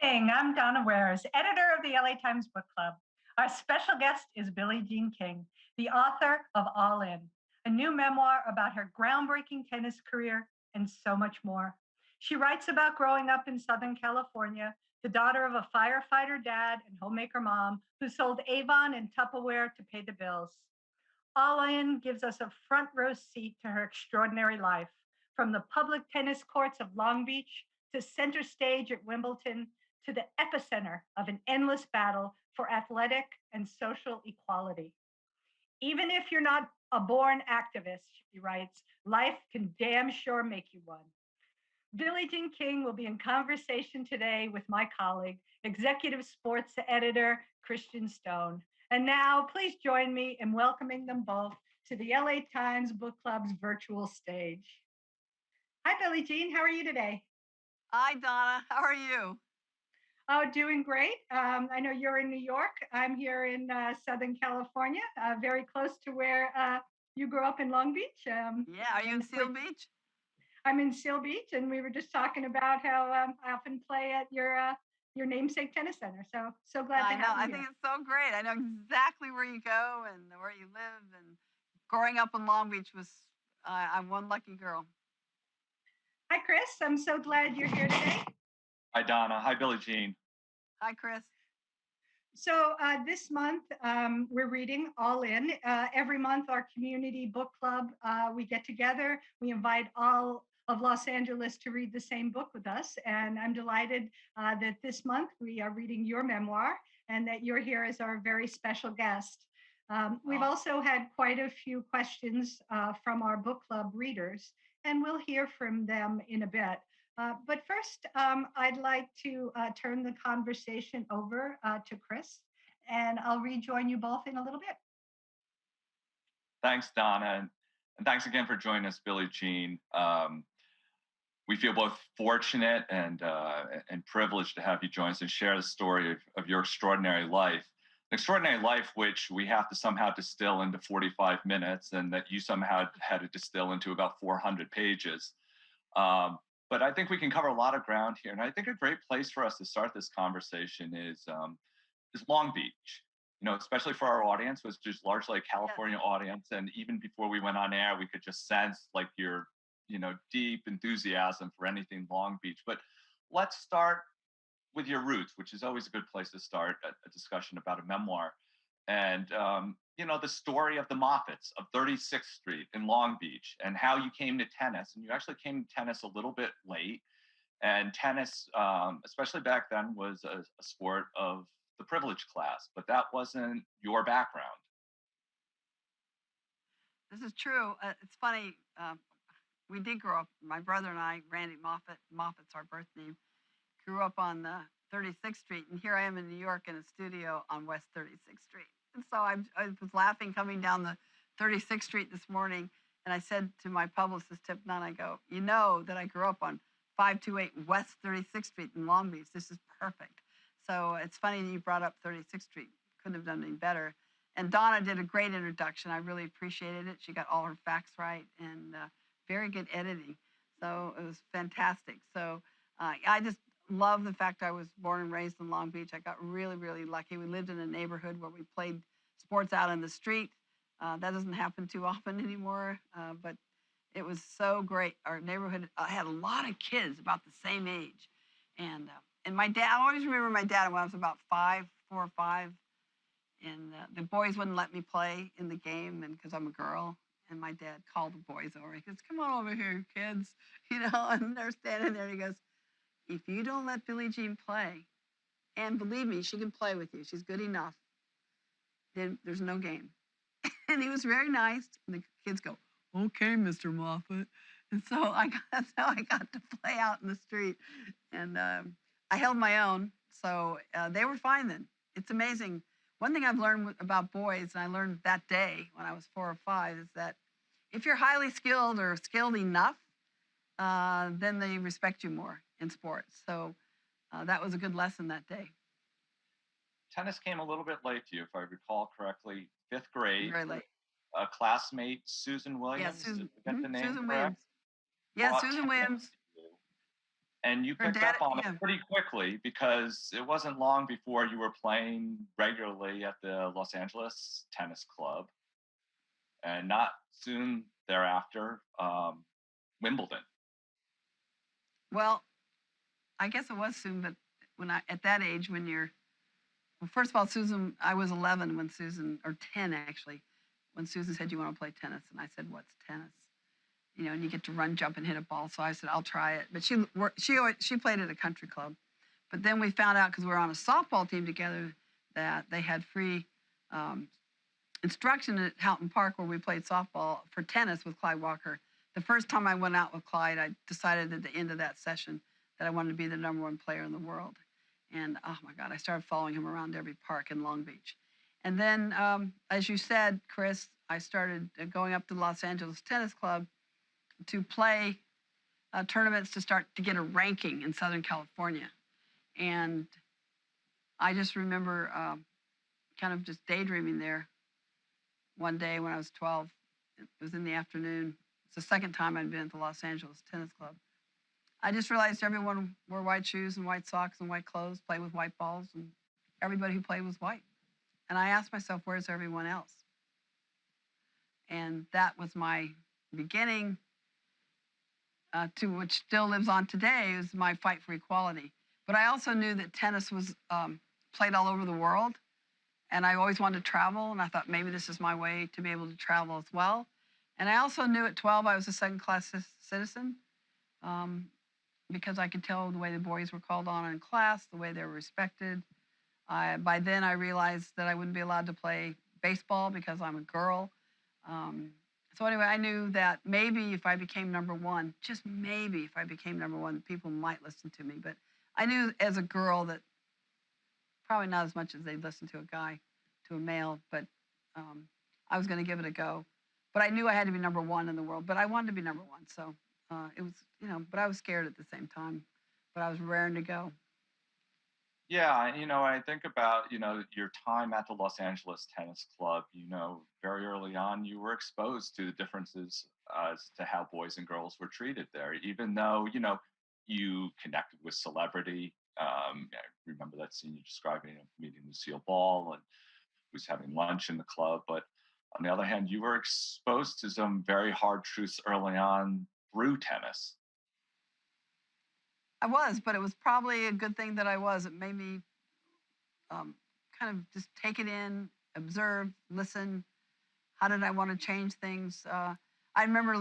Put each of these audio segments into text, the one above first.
I'm Donna Wares, editor of the LA Times Book Club. Our special guest is Billie Jean King, the author of All In, a new memoir about her groundbreaking tennis career and so much more. She writes about growing up in Southern California, the daughter of a firefighter dad and homemaker mom who sold Avon and Tupperware to pay the bills. All In gives us a front row seat to her extraordinary life, from the public tennis courts of Long Beach to center stage at Wimbledon to the epicenter of an endless battle for athletic and social equality. Even if you're not a born activist, she writes, life can damn sure make you one. Billie Jean King will be in conversation today with my colleague, executive sports editor Christian Stone. And now, please join me in welcoming them both to the LA Times Book Club's virtual stage. Hi, Billie Jean. How are you today? Hi, Donna. How are you? Oh, doing great. I know you're in New York. I'm here in Southern California, very close to where you grew up in Long Beach. Yeah, are you in Seal Beach? I'm in Seal Beach, and we were just talking about how I often play at your namesake tennis center. So glad to have you I here. think it's so great. I know exactly where you go and where you live. And growing up in Long Beach was, I'm one lucky girl. Hi, Chris. I'm so glad you're here today. Hi, Donna. Hi, Billie Jean. Hi, Chris. So this month, we're reading All In. Every month, our community book club, we get together. We invite all of Los Angeles to read the same book with us. And I'm delighted that this month we are reading your memoir and that you're here as our very special guest. We've also had quite a few questions from our book club readers, and we'll hear from them in a bit. But first, I'd like to turn the conversation over to Chris, and I'll rejoin you both in a little bit. Thanks, Donna. And thanks again for joining us, Billie Jean. We feel both fortunate and privileged to have you join us and share the story of your extraordinary life. An extraordinary life which we have to somehow distill into 45 minutes, and that you somehow had to distill into about 400 pages. But I think we can cover a lot of ground here. And I think a great place for us to start this conversation is Long Beach, especially for our audience, which is largely a California audience. And even before we went on air, we could just sense like your, deep enthusiasm for anything Long Beach. But let's start with your roots, which is always a good place to start a discussion about a memoir. And, the story of the Moffats of 36th Street in Long Beach and how you came to tennis. And you actually came to tennis a little bit late. And tennis, especially back then, was a sport of the privileged class, but that wasn't your background. This is true. It's funny. We did grow up, my brother and I, Randy Moffat, Moffat's our birth name, grew up on 36th Street. And here I am in New York in a studio on West 36th Street. And so I was laughing coming down the 36th Street this morning. And I said to my publicist, Tip Nunn, I go, you know that I grew up on 528 West 36th Street in Long Beach. This is perfect. So it's funny that you brought up 36th Street. Couldn't have done any better. And Donna did a great introduction. I really appreciated it. She got all her facts right and very good editing. So it was fantastic. So I just love the fact I was born and raised in Long Beach. I got really, really lucky. We lived in a neighborhood where we played sports out in the street. That doesn't happen too often anymore, but it was so great. Our neighborhood had a lot of kids about the same age. And my dad, I always remember my dad when I was about 4 or 5. And the boys wouldn't let me play in the game because I'm a girl. And my dad called the boys over. He goes, come on over here, kids. And they're standing there. And he goes, if you don't let Billie Jean play, and believe me, she can play with you, she's good enough, then there's no game. And he was very nice. And the kids go, okay, Mr. Moffat. And so that's how I got to play out in the street. And I held my own. So they were fine then. It's amazing. One thing I've learned about boys, and I learned that day when I was 4 or 5, is that if you're highly skilled or skilled enough, then they respect you more in sports. So that was a good lesson that day. Tennis came a little bit late to you, if I recall correctly. 5th grade. Very late. A classmate, Susan Williams. Yeah, Susan. Did I get the name Susan correct? Williams. Yeah, Susan Williams. And you Her picked dad, up on it yeah. pretty quickly because it wasn't long before you were playing regularly at the Los Angeles Tennis Club, and not soon thereafter, Wimbledon. Well, I guess it was soon, but when I at that age, when you're well, first of all, Susan, I was 11 when Susan, or 10 actually, when Susan said, "You want to play tennis?" And I said, "What's tennis?" You know, and you get to run, jump, and hit a ball. So I said, "I'll try it." But she played at a country club. But then we found out, because we were on a softball team together, that they had free um, instruction at Houghton Park, where we played softball for tennis with Clyde Walker. The first time I went out with Clyde, I decided at the end of that session that I wanted to be the #1 player in the world. And oh my God, I started following him around every park in Long Beach. And then, as you said, Chris, I started going up to Los Angeles Tennis Club to play tournaments to start to get a ranking in Southern California. And I just remember kind of just daydreaming there one day when I was 12. It was in the afternoon. It's the second time I'd been at the Los Angeles Tennis Club. I just realized everyone wore white shoes and white socks and white clothes, played with white balls, and everybody who played was white. And I asked myself, where's everyone else? And that was my beginning to which still lives on today, is my fight for equality. But I also knew that tennis was played all over the world, and I always wanted to travel, and I thought maybe this is my way to be able to travel as well. And I also knew at 12 I was a second-class citizen, because I could tell the way the boys were called on in class, the way they were respected. By then, I realized that I wouldn't be allowed to play baseball because I'm a girl. So anyway, I knew that maybe if I became #1, just maybe if I became #1, people might listen to me. But I knew as a girl that probably not as much as they'd listen to a guy, to a male, but I was going to give it a go. But I knew I had to be #1 in the world, but I wanted to be #1. So it was, but I was scared at the same time, but I was raring to go. Yeah, I think about, your time at the Los Angeles Tennis Club. Very early on, you were exposed to the differences as to how boys and girls were treated there, even though, you connected with celebrity. I remember that scene you describing, meeting Lucille Ball and who's having lunch in the club. But on the other hand, you were exposed to some very hard truths early on through tennis. I was, but it was probably a good thing that I was. It made me kind of just take it in, observe, listen. How did I want to change things? I remember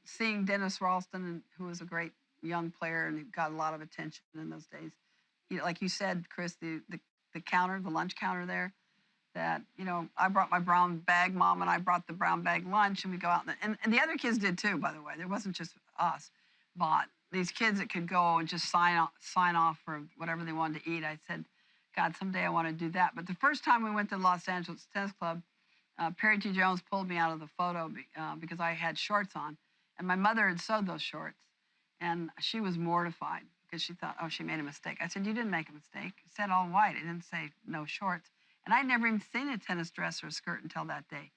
seeing Dennis Ralston, who was a great young player and he got a lot of attention in those days. Like you said, Chris, the counter, the lunch counter there, that, I brought my brown bag, Mom and I brought the brown bag lunch, and we go out, and the other kids did too, by the way. There wasn't just us, but these kids that could go and just sign off for whatever they wanted to eat. I said, God, someday I want to do that. But the first time we went to Los Angeles Tennis Club, Perry T. Jones pulled me out of the photo because I had shorts on, and my mother had sewed those shorts, and she was mortified because she thought, oh, she made a mistake. I said, you didn't make a mistake. It said all white. It didn't say no shorts. And I'd never even seen a tennis dress or a skirt until that day.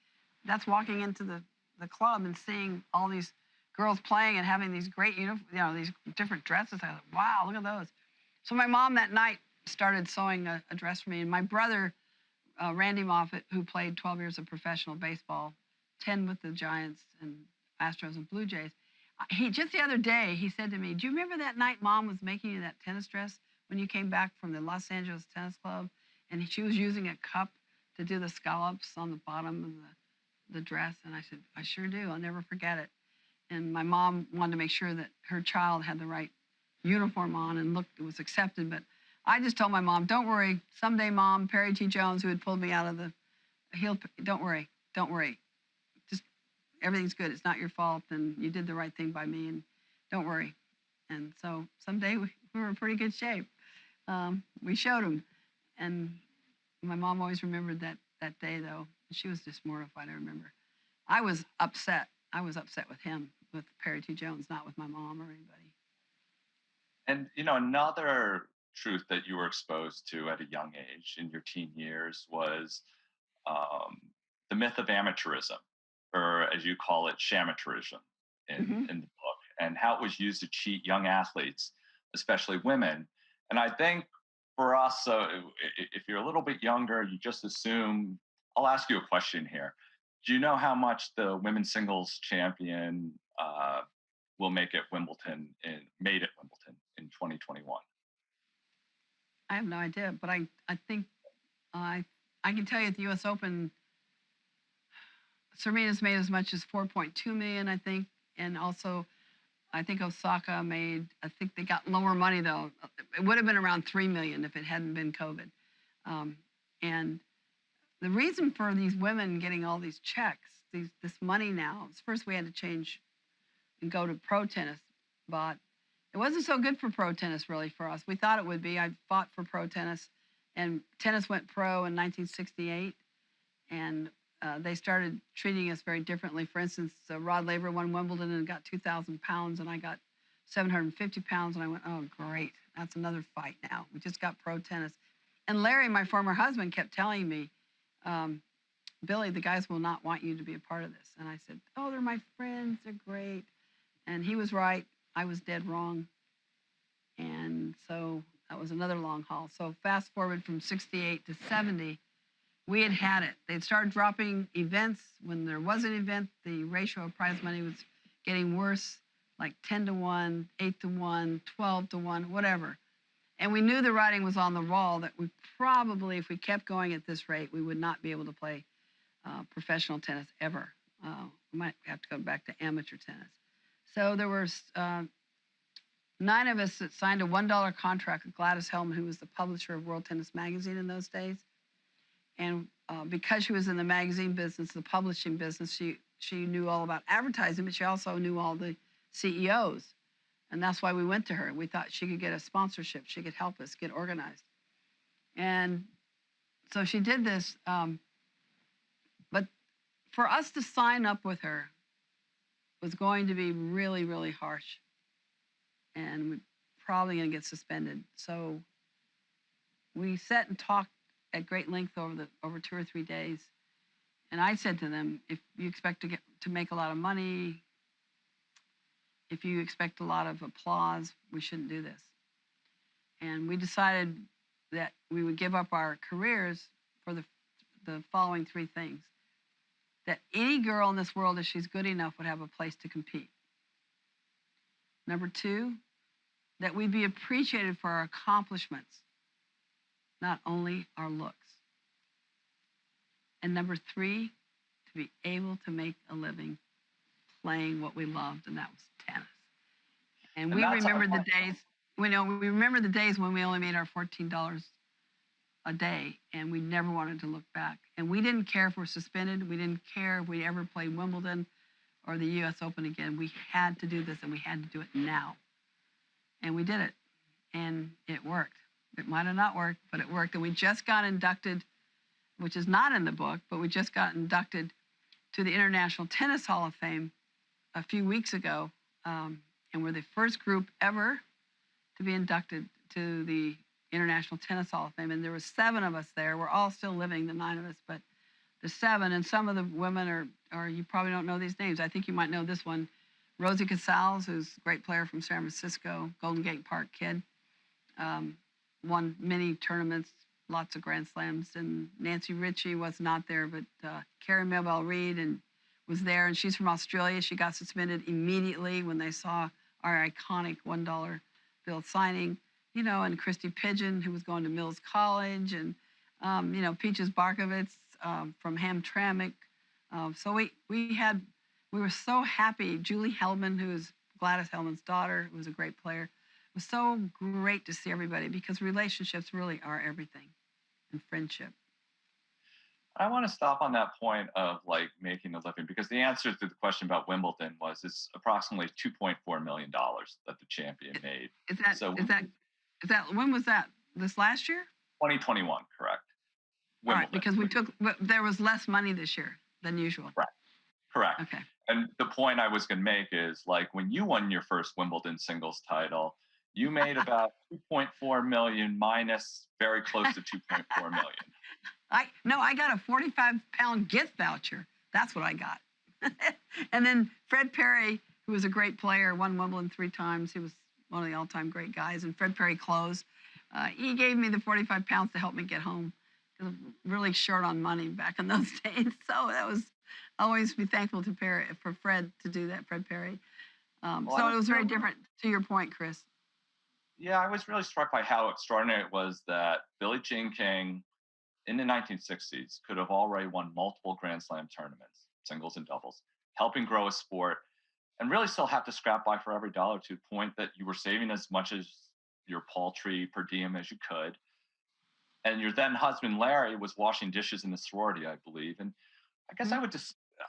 That's walking into the club and seeing all these girls playing and having these great these different dresses. I thought, wow, look at those. So my mom that night started sewing a dress for me, and my brother, Randy Moffat, who played 12 years of professional baseball, 10 with the Giants and Astros and Blue Jays. He just the other day, he said to me, do you remember that night Mom was making you that tennis dress when you came back from the Los Angeles Tennis Club? And she was using a cup to do the scallops on the bottom of the dress. And I said, I sure do. I'll never forget it. And my mom wanted to make sure that her child had the right uniform on and it was accepted. But I just told my mom, don't worry. Someday, Mom, Perry T. Jones, who had pulled me out of don't worry. Just everything's good. It's not your fault. And you did the right thing by me. And don't worry. And so someday we were in pretty good shape. We showed him. And my mom always remembered that day, though. She was just mortified, I remember. I was upset. I was upset with him, with Perry T. Jones, not with my mom or anybody. And, another truth that you were exposed to at a young age in your teen years was um, the myth of amateurism, or as you call it, shamateurism in the book, and how it was used to cheat young athletes especially women. And I think for us, if you're a little bit younger, you just assume. I'll ask you a question here. Do you know how much the women's singles champion will make at Wimbledon made at Wimbledon in 2021? I have no idea, but I think I I can tell you at the U.S. Open, Serena's made as much as 4.2 million, I think, and also I think Osaka made. I think they got lower money though. It would have been around 3 million if it hadn't been COVID. And the reason for these women getting all these checks, this money now, is first we had to change and go to pro tennis, but it wasn't so good for pro tennis really for us. We thought it would be. I fought for pro tennis, and tennis went pro in 1968, and they started treating us very differently. For instance, Rod Laver won Wimbledon and got 2,000 pounds, and I got 750 pounds, and I went, oh, great, that's another fight now. We just got pro tennis. And Larry, my former husband, kept telling me, Billie, the guys will not want you to be a part of this. And I said, oh, they're my friends, they're great. And he was right, I was dead wrong. And so that was another long haul. So fast forward from 68 to 70, we had it. They'd started dropping events. When there was an event, the ratio of prize money was getting worse, like 10 to 1, 8 to 1, 12 to 1, whatever. And we knew the writing was on the wall that we probably, if we kept going at this rate, we would not be able to play professional tennis ever. We might have to go back to amateur tennis. So there were 9 of us that signed a $1 contract with Gladys Hellman, who was the publisher of World Tennis Magazine in those days. And because she was in the magazine business, the publishing business, she knew all about advertising, but she also knew all the CEOs. And that's why we went to her. We thought she could get a sponsorship. She could help us get organized. And so she did this. But for us to sign up with her was going to be really, really harsh. And we're probably going to get suspended. So we sat and talked at great length over 2 or 3 days. And I said to them, if you expect to make a lot of money, if you expect a lot of applause, we shouldn't do this. And we decided that we would give up our careers for the following 3 things. That any girl in this world, if she's good enough, would have a place to compete. Number 2, that we'd be appreciated for our accomplishments, not only our looks. And number 3, to be able to make a living playing what we loved, and that was tennis. And we remember the days, we remember the days when we only made our $14 a day, and we never wanted to look back. And we didn't care if we're suspended. We didn't care if we ever played Wimbledon or the US Open again. We had to do this, and we had to do it now. And we did it, and it worked. It might have not worked, but it worked. And we just got inducted, which is not in the book, but we just got inducted to the International Tennis Hall of Fame a few weeks ago, and we're the first group ever to be inducted to the International Tennis Hall of Fame. And there were 7 of us there. We're all still living, the 9 of us, but the 7, and some of the women are you probably don't know these names. I think you might know this one, Rosie Casals, who's a great player from San Francisco, Golden Gate Park kid, won many tournaments, lots of Grand Slams. And Nancy Ritchie was not there, but Carrie Mabel Reid was there, and she's from Australia. She got suspended immediately when they saw our iconic $1 bill signing, and Christy Pigeon, who was going to Mills College, and, Peaches Barkovitz from Hamtramck. So we were so happy. Julie Hellman, who is Gladys Hellman's daughter, who was a great player. It was so great to see everybody, because relationships really are everything, and friendship. I want to stop on that point of making a living, because the answer to the question about Wimbledon was it's approximately $2.4 million that the champion made. Is that when was that? This last year? 2021, correct. Wimbledon. All right, because there was less money this year than usual. Right. Correct. Okay. And the point I was going to make is, when you won your first Wimbledon singles title, you made about 2.4 million minus very close to 2.4 million. I got a 45-pound gift voucher. That's what I got. And then Fred Perry, who was a great player, won Wimbledon 3 times. He was one of the all-time great guys, and Fred Perry clothes. He gave me the 45 pounds to help me get home because I'm really short on money back in those days. So that was, I always be thankful to Perry, for Fred to do that, Fred Perry. So it was very different, to your point, Chris. Yeah, I was really struck by how extraordinary it was that Billie Jean King in the 1960s could have already won multiple Grand Slam tournaments, singles and doubles, helping grow a sport, and really still have to scrap by for every dollar to the point that you were saving as much as your paltry per diem as you could. And your then husband, Larry, was washing dishes in the sorority, I believe. And I guess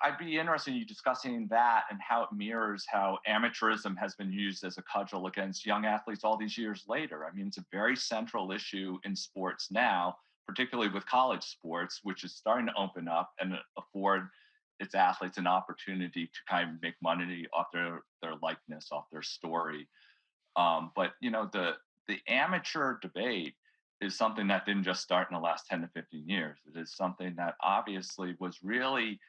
I'd be interested in you discussing that and how it mirrors how amateurism has been used as a cudgel against young athletes all these years later. I mean, it's a very central issue in sports now, particularly with college sports, which is starting to open up and afford its athletes an opportunity to kind of make money off their likeness, off their story. But the amateur debate is something that didn't just start in the last 10 to 15 years. It is something that obviously was really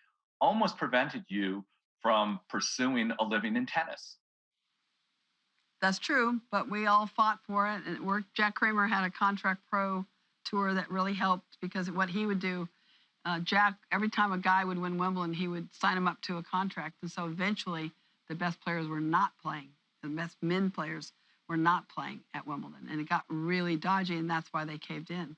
almost prevented you from pursuing a living in tennis. That's true, but we all fought for it, and it worked. Jack Kramer had a Contract Pro tour that really helped, because what he would do, Jack, every time a guy would win Wimbledon, he would sign him up to a contract. And so eventually the best players were not playing. The best men players were not playing at Wimbledon. And it got really dodgy, and that's why they caved in.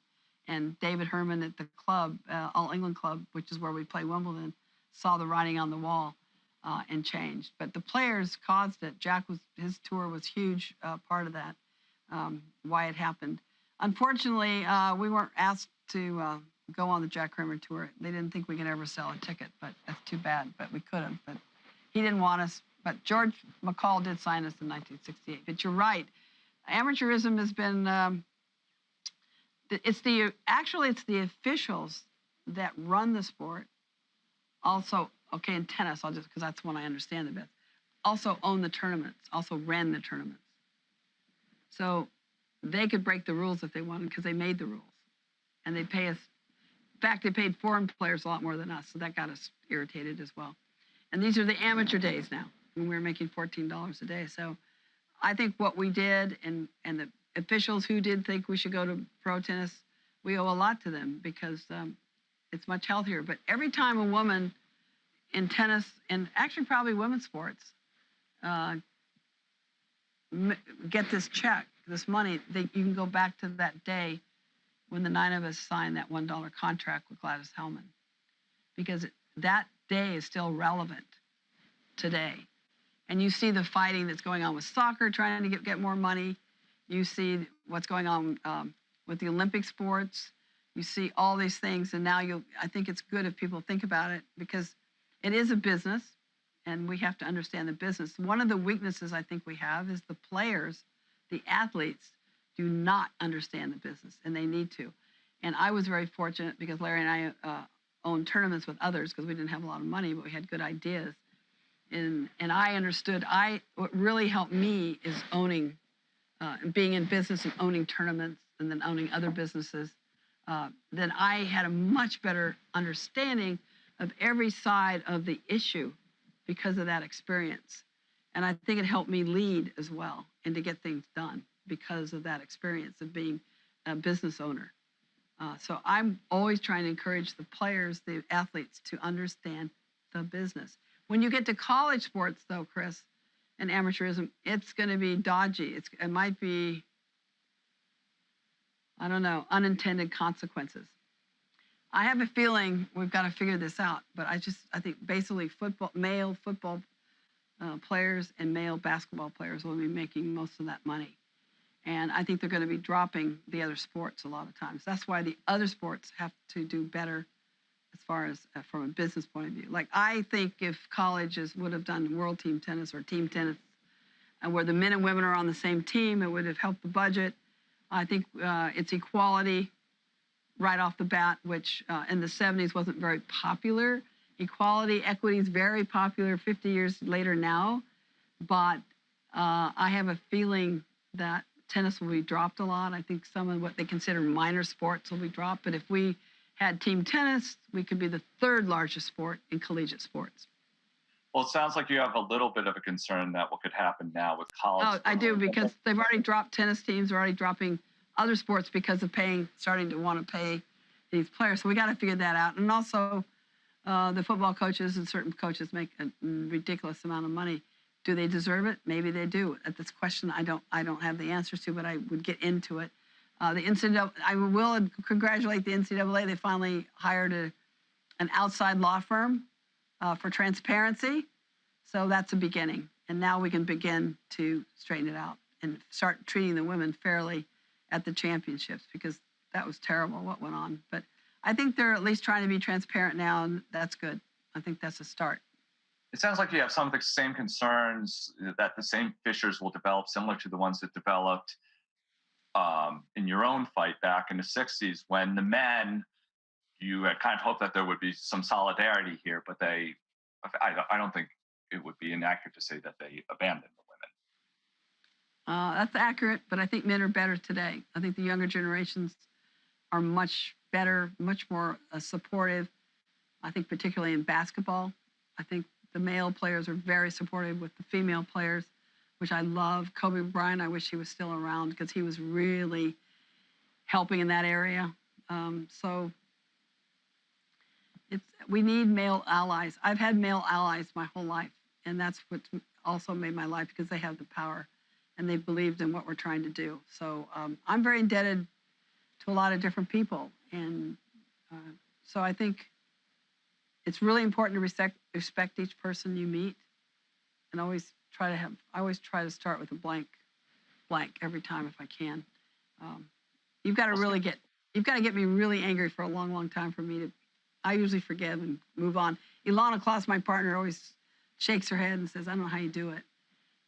And David Herman at the club, All England Club, which is where we play Wimbledon, saw the writing on the wall and changed. But the players caused it. His tour was huge part of that, why it happened. Unfortunately, we weren't asked to go on the Jack Kramer tour. They didn't think we could ever sell a ticket, but that's too bad. But we could have. But he didn't want us. But George McCall did sign us in 1968. But you're right. Amateurism has been, it's the officials that run the sport. Also, okay, in tennis, because that's one I understand the best, also own the tournaments, also ran the tournaments. So they could break the rules if they wanted, because they made the rules. And they pay us, in fact, they paid foreign players a lot more than us, so that got us irritated as well. And these are the amateur days now, when we were making $14 a day. So I think what we did, and the officials who did think we should go to pro tennis, we owe a lot to them, because it's much healthier. But every time a woman in tennis, and actually probably women's sports, get this check, this money, you can go back to that day when the 9 of us signed that $1 contract with Gladys Hellman, because that day is still relevant today. And you see the fighting that's going on with soccer, trying to get more money. You see what's going on with the Olympic sports. You see all these things, and now I think it's good if people think about it, because it is a business, and we have to understand the business. One of the weaknesses I think we have is the players, the athletes, do not understand the business, and they need to. And I was very fortunate, because Larry and I owned tournaments with others, because we didn't have a lot of money, but we had good ideas. And I understood. What really helped me is owning, being in business and owning tournaments, and then owning other businesses. Then I had a much better understanding of every side of the issue because of that experience. And I think it helped me lead as well, and to get things done because of that experience of being a business owner. So I'm always trying to encourage the players, the athletes, to understand the business. When you get to college sports, though, Chris, and amateurism, it's going to be dodgy. It might be, I don't know, unintended consequences. I have a feeling we've got to figure this out, but I think basically male football players and male basketball players will be making most of that money. And I think they're going to be dropping the other sports a lot of times. That's why the other sports have to do better as far as from a business point of view. Like, I think if colleges would have done world team tennis or team tennis, where the men and women are on the same team, it would have helped the budget. I think it's equality right off the bat, which in the 70s wasn't very popular. Equality, equity is very popular 50 years later now. But I have a feeling that tennis will be dropped a lot. I think some of what they consider minor sports will be dropped. But if we had team tennis, we could be the 3rd largest sport in collegiate sports. Well, it sounds like you have a little bit of a concern that what could happen now with college Oh, I do, sports. because they've already dropped tennis teams, are already dropping other sports because of starting to want to pay these players. So we got to figure that out. And also, the football coaches and certain coaches make a ridiculous amount of money. Do they deserve it? Maybe they do. At this question, I don't have the answers to, but I would get into it. The NCAA, I will congratulate the NCAA. They finally hired an outside law firm for transparency. So that's a beginning. And now we can begin to straighten it out and start treating the women fairly at the championships, because that was terrible what went on. But I think they're at least trying to be transparent now, and that's good. I think that's a start. It sounds like you have some of the same concerns that the same fissures will develop, similar to the ones that developed in your own fight back in the 60s, when the men, you had kind of hoped that there would be some solidarity here, but I don't think it would be inaccurate to say that they abandoned the women. That's accurate, but I think men are better today. I think the younger generations are much better, much more supportive. I think particularly in basketball. I think the male players are very supportive with the female players, which I love. Kobe Bryant, I wish he was still around, because he was really helping in that area. So we need male allies. I've had male allies my whole life, and that's what also made my life, because they have the power and they believed in what we're trying to do. So I'm very indebted to a lot of different people. And so I think it's really important to respect each person you meet, and I always try to start with a blank every time if I can. You've got to get me really angry for a long, long time for me to. I usually forgive and move on. Ilana Klaus, my partner, always shakes her head and says, "I don't know how you do it."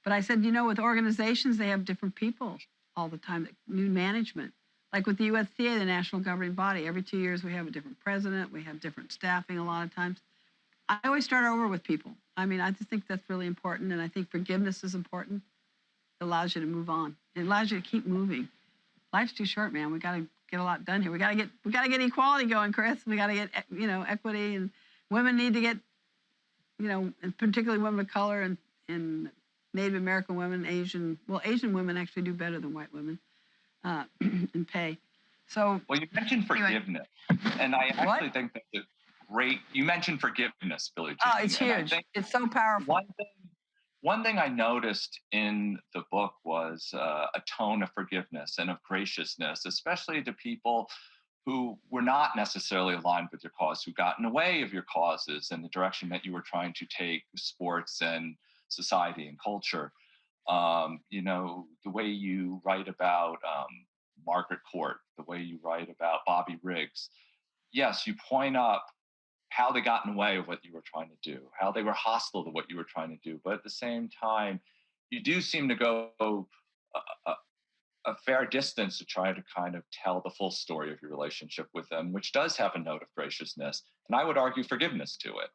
But I said, with organizations, they have different people all the time, new management. Like with the USTA, the national governing body, every 2 years we have a different president, we have different staffing a lot of times. I always start over with people. I mean, I just think that's really important, and I think forgiveness is important. It allows you to move on. It allows you to keep moving. Life's too short, man. We got to get a lot done here. We got to get equality going, Chris. We got to get equity, and women need to get, and particularly women of color and Native American women, Asian women actually do better than white women in pay. So, well, you mentioned forgiveness, and I actually think that's a great. You mentioned forgiveness, Billie Jean. Oh, it's huge. It's so powerful. One thing I noticed in the book was a tone of forgiveness and of graciousness, especially to people who were not necessarily aligned with your cause, who got in the way of your causes and the direction that you were trying to take sports and society and culture. The way you write about Margaret Court, the way you write about Bobby Riggs. Yes, you point up how they got in the way of what you were trying to do, how they were hostile to what you were trying to do. But at the same time, you do seem to go a fair distance to try to kind of tell the full story of your relationship with them, which does have a note of graciousness. And I would argue forgiveness to it.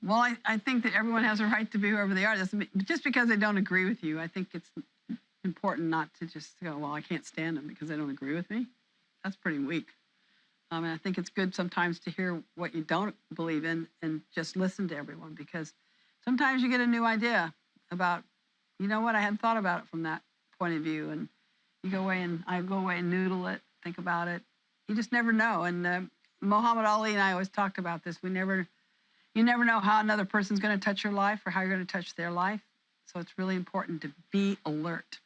Well, I think that everyone has a right to be whoever they are. Just because they don't agree with you, I think it's important not to just go, well, I can't stand them because they don't agree with me. That's pretty weak. And I think it's good sometimes to hear what you don't believe in and just listen to everyone, because sometimes you get a new idea about, I hadn't thought about it from that point of view. And I go away and noodle it, think about it. You just never know. And Muhammad Ali and I always talked about this. You never know how another person's going to touch your life or how you're going to touch their life. So it's really important to be alert.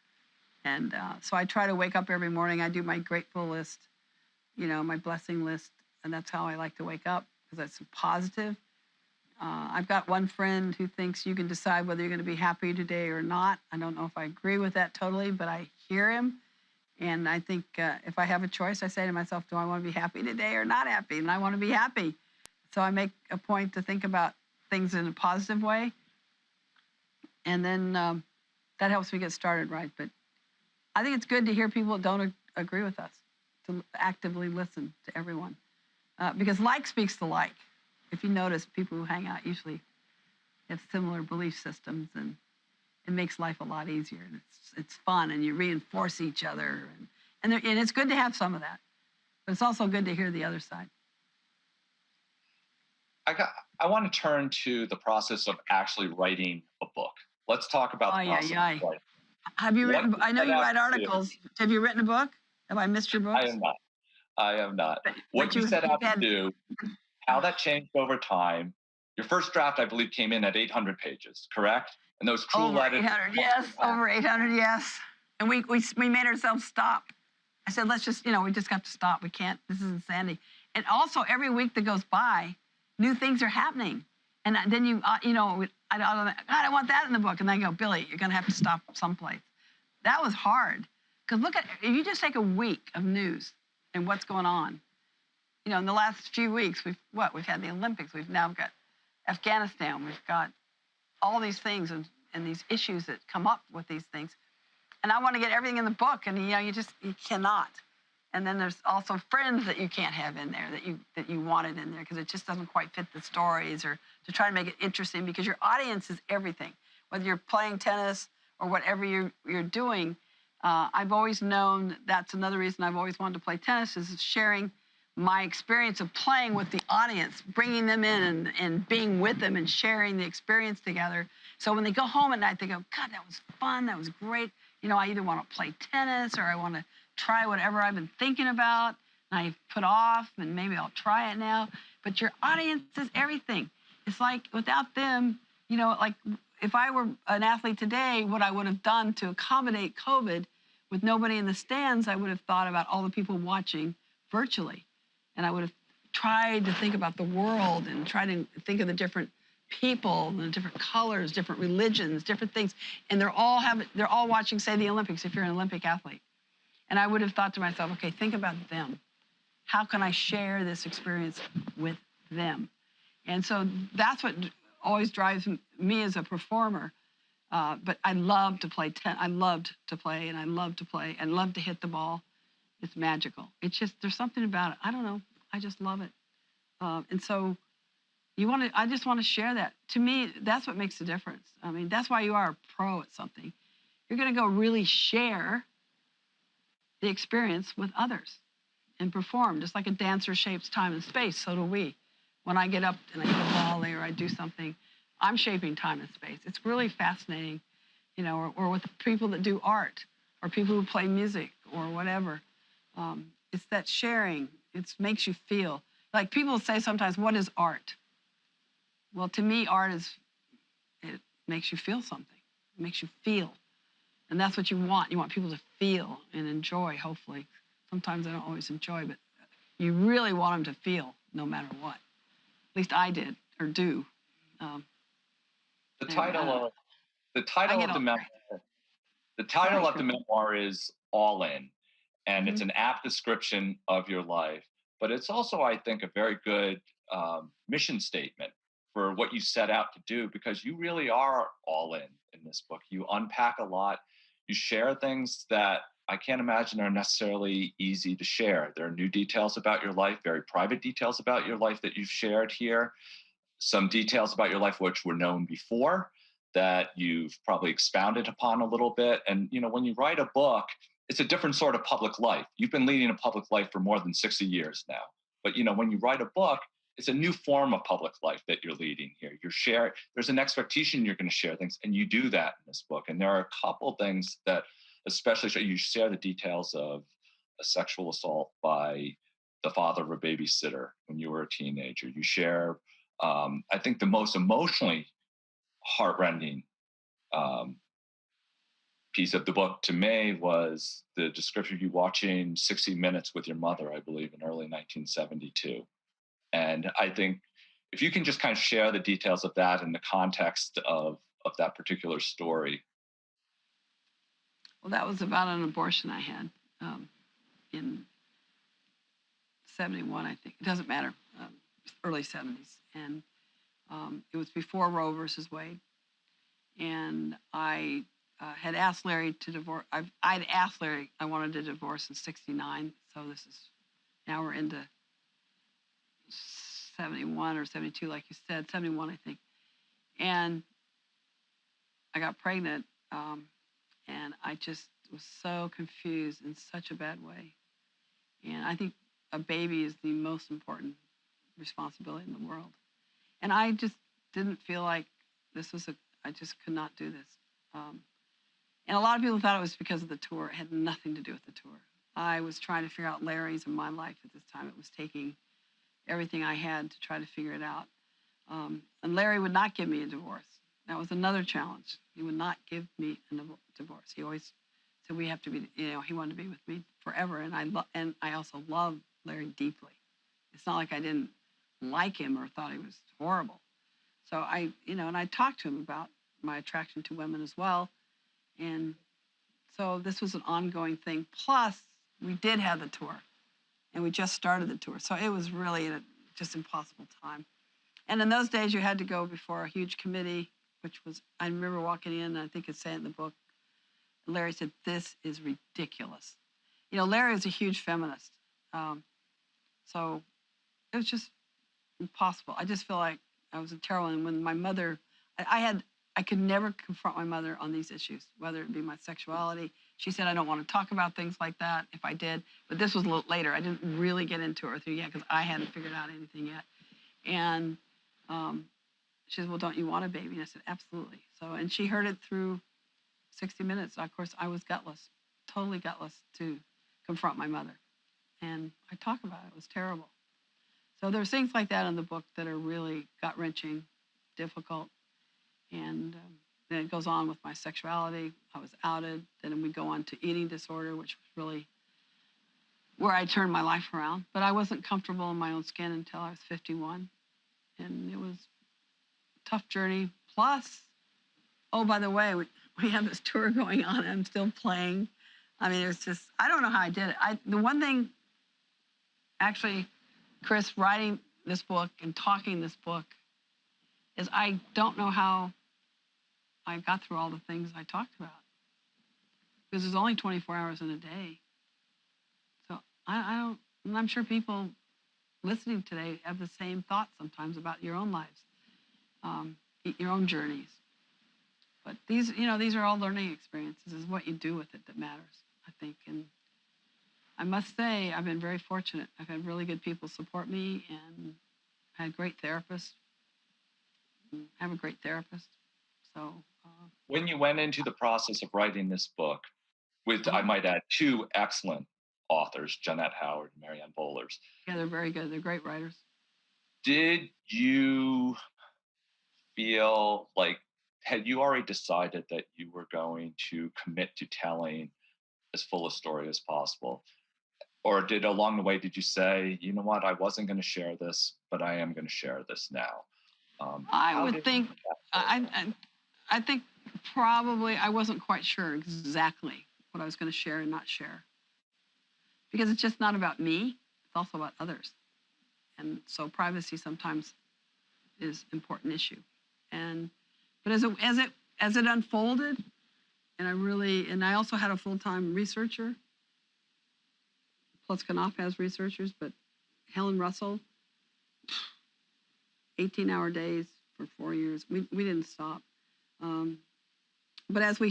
And so I try to wake up every morning. I do my grateful list, my blessing list. And that's how I like to wake up, because that's positive. I've got one friend who thinks you can decide whether you're going to be happy today or not. I don't know if I agree with that totally, but I hear him. And I think if I have a choice, I say to myself, do I want to be happy today or not happy? And I want to be happy. So I make a point to think about things in a positive way. And then that helps me get started right. But I think it's good to hear people that don't agree with us, to actively listen to everyone. Because like speaks to like. If you notice, people who hang out usually have similar belief systems, and it makes life a lot easier. And it's fun, and you reinforce each other. And it's good to have some of that. But it's also good to hear the other side. I want to turn to the process of actually writing a book. Let's talk about the Ay, process ay, of ay. writing. Have you What written? you I know set you out write to do. articles. Have you written a book? Have I missed your I books? am not. I am not. But What you set you've out to had do, how that changed over time. Your first draft, I believe, came in at 800 pages, correct? And those cruel over edits. 800. Yes, over 800. Yes. And we made ourselves stop. I said, let's just, we just have to stop. We can't. This is insanity. And also, every week that goes by, new things are happening. And then I want that in the book. And then I go, Billy, you're going to have to stop someplace. That was hard. Because look at, if you just take a week of news and what's going on, in the last few weeks, we've had the Olympics. We've now got Afghanistan. We've got all these things and these issues that come up with these things. And I want to get everything in the book, and you cannot. And then there's also friends that you can't have in there that you wanted in there because it just doesn't quite fit the stories, or to try to make it interesting, because your audience is everything. Whether you're playing tennis or whatever you're doing, I've always known that's another reason I've always wanted to play tennis, is sharing my experience of playing with the audience, bringing them in and being with them and sharing the experience together. So when they go home at night, they go, God, that was fun. That was great. I either want to play tennis or I want to try whatever I've been thinking about and I put off, and maybe I'll try it now. But your audience is everything. It's like without them, like if I were an athlete today, what I would have done to accommodate COVID with nobody in the stands, I would have thought about all the people watching virtually. And I would have tried to think about the world and try to think of the different people, the different colors, different religions, different things. And they're all watching, say, the Olympics, if you're an Olympic athlete. And I would have thought to myself, okay, think about them. How can I share this experience with them? And so that's what always drives me as a performer. But I love to play. I loved to play, and I love to play, and love to hit the ball. It's magical. It's just, there's something about it. I don't know. I just love it. And so I just want to share that. To me, that's what makes the difference. I mean, that's why you are a pro at something. You're going to go really share the experience with others and perform, just like a dancer shapes time and space. So do we. When I get up and I hit a volley or I do something, I'm shaping time and space. It's really fascinating, or with people that do art or people who play music or whatever. It's that sharing. It makes you feel. Like people say sometimes, what is art? Well, to me, art it makes you feel something. It makes you feel. And that's what you want. You want people to feel and enjoy, hopefully. Sometimes I don't always enjoy, but you really want them to feel no matter what. At least I did, or do. The title of the title of the memoir. The title Sorry, of the memoir is All In, and it's an apt description of your life. But it's also, I think, a very good mission statement for what you set out to do, because you really are all in this book. You unpack a lot. You share things that I can't imagine are necessarily easy to share. There are new details about your life, very private details about your life that you've shared here. Some details about your life which were known before that you've probably expounded upon a little bit. And, when you write a book, it's a different sort of public life. You've been leading a public life for more than 60 years now. But, when you write a book, it's a new form of public life that you're leading here. There's an expectation you're going to share things, and you do that in this book. And there are a couple things that especially you share the details of a sexual assault by the father of a babysitter when you were a teenager. You share, I think, the most emotionally heartrending piece of the book to me was the description of you watching 60 Minutes with your mother, I believe, in early 1972. And I think if you can just kind of share the details of that in the context of that particular story. Well, that was about an abortion I had in 71, I think. It doesn't matter, early 70s. And it was before Roe versus Wade. And I had asked Larry to divorce. I'd asked Larry I wanted to divorce in 69. So now we're into 71 or 72, like you said, 71, I think. And I got pregnant, and I just was so confused in such a bad way. And I think a baby is the most important responsibility in the world. And I just didn't feel like I just could not do this. And a lot of people thought it was because of the tour. It had nothing to do with the tour. I was trying to figure out Larry's in my life at this time. It was taking everything I had to try to figure it out. And Larry would not give me a divorce. That was another challenge. He would not give me a divorce. He always said we have to be, he wanted to be with me forever. And I also love Larry deeply. It's not like I didn't like him or thought he was horrible. So and I talked to him about my attraction to women as well. And so this was an ongoing thing. Plus, we did have the tour, and we just started the tour. So it was really just impossible time. And in those days, you had to go before a huge committee, which was, I remember walking in, and I think it said in the book, Larry said, "This is ridiculous." Larry is a huge feminist. So it was just impossible. I just feel like I was a terrible, and when my mother, I could never confront my mother on these issues, whether it be my sexuality. She said, I don't want to talk about things like that if I did, but this was a little later. I didn't really get into it with her yet because I hadn't figured out anything yet. And she said, well, don't you want a baby? And I said, absolutely. So, and she heard it through 60 Minutes. Of course, I was gutless, totally gutless to confront my mother. And I talk about it. It was terrible. So there's things like that in the book that are really gut-wrenching, difficult. And then it goes on with my sexuality. I was outed. Then we go on to eating disorder, which was really where I turned my life around. But I wasn't comfortable in my own skin until I was 51. And it was a tough journey. Plus, oh, by the way, we have this tour going on. And I'm still playing. I mean, it was just, I don't know how I did it. The one thing, actually, Chris, writing this book and talking this book is I don't know how I got through all the things I talked about. Because there's only 24 hours in a day. So I don't, and I'm sure people listening today have the same thoughts sometimes about your own lives, your own journeys. But these are all learning experiences. Is what you do with it that matters, I think. And I must say, I've been very fortunate. I've had really good people support me, and I had great therapists. I have a great therapist. So when you went into the process of writing this book, with, I might add, two excellent authors, Jeanette Howard and Marianne Bohlers. Yeah, they're very good. They're great writers. Did you feel like, had you already decided that you were going to commit to telling as full a story as possible? Or along the way, did you say, you know what, I wasn't going to share this, but I am going to share this now? I would think, I think probably I wasn't quite sure exactly what I was going to share and not share. Because it's just not about me, it's also about others. And so privacy sometimes is an important issue. But as it unfolded, and I also had a full-time researcher, plus Knopf has researchers, but Helen Russell, 18-hour days for 4 years. We didn't stop. But as we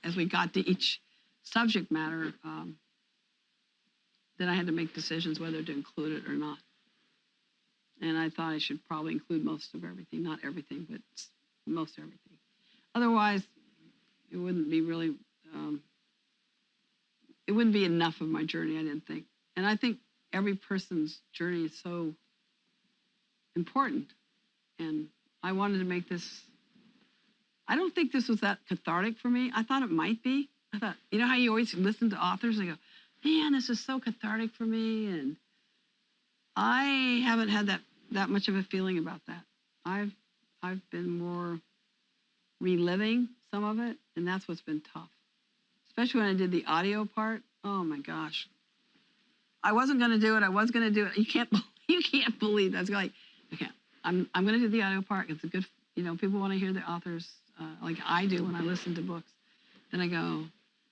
as we got to each subject matter, then I had to make decisions whether to include it or not. And I thought I should probably include most of everything, not everything, but most everything. Otherwise, it wouldn't be really, it wouldn't be enough of my journey, I didn't think. And I think every person's journey is so important. And I wanted to make this, I don't think this was that cathartic for me. I thought it might be. I thought, you know how you always listen to authors and go, man, this is so cathartic for me. And I haven't had that much of a feeling about that. I've been more reliving some of it, and that's what's been tough. Especially when I did the audio part. Oh my gosh. I wasn't going to do it. I was going to do it. You can't believe that's like, okay, I'm going to do the audio part. It's a good, people want to hear the authors like I do when I listen to books. Then I go,